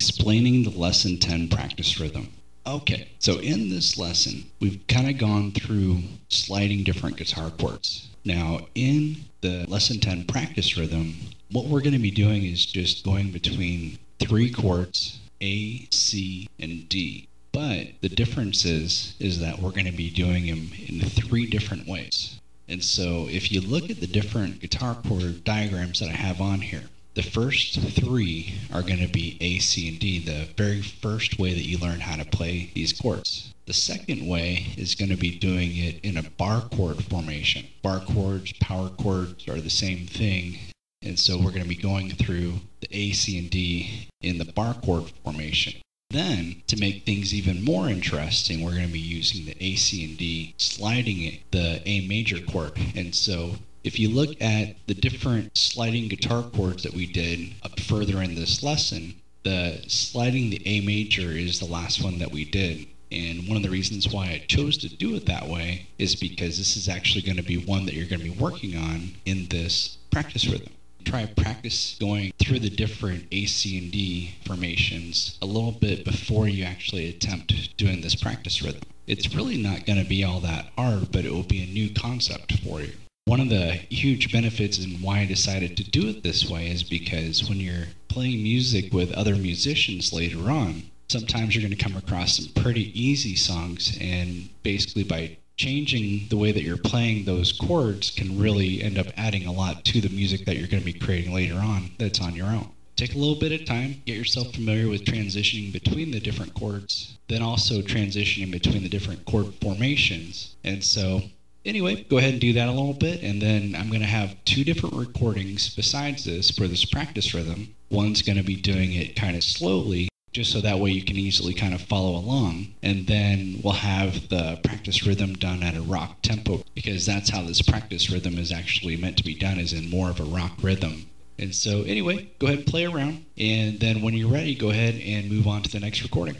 explaining the lesson 10 practice rhythm. Okay, so in this lesson, we've kind of gone through sliding different guitar chords. Now, in the lesson 10 practice rhythm, what we're going to be doing is just going between 3 chords, A, C, and D. But the difference is that we're going to be doing them in 3 different ways. And so if you look at the different guitar chord diagrams that I have on here, the first 3 are going to be A, C, and D, the very first way that you learn how to play these chords. The second way is going to be doing it in a bar chord formation. Bar chords, power chords are the same thing. And so we're going to be going through the A, C, and D in the bar chord formation. Then, to make things even more interesting, we're going to be using the A, C, and D, sliding it, the A major chord. And so, if you look at the different sliding guitar chords that we did up further in this lesson, the sliding the A major is the last one that we did. And one of the reasons why I chose to do it that way is because this is actually going to be one that you're going to be working on in this practice rhythm. Try practice going through the different A, C, and D formations a little bit before you actually attempt doing this practice rhythm. It's really not going to be all that hard, but it will be a new concept for you. One of the huge benefits and why I decided to do it this way is because when you're playing music with other musicians later on, sometimes you're going to come across some pretty easy songs, and basically by changing the way that you're playing those chords can really end up adding a lot to the music that you're going to be creating later on that's on your own. Take a little bit of time, get yourself familiar with transitioning between the different chords, then also transitioning between the different chord formations. And so, anyway, go ahead and do that a little bit, and then I'm going to have 2 different recordings besides this for this practice rhythm. One's going to be doing it kind of slowly, just so that way you can easily kind of follow along. And then we'll have the practice rhythm done at a rock tempo, because that's how this practice rhythm is actually meant to be done, is in more of a rock rhythm. And so anyway, go ahead and play around, and then when you're ready, go ahead and move on to the next recording.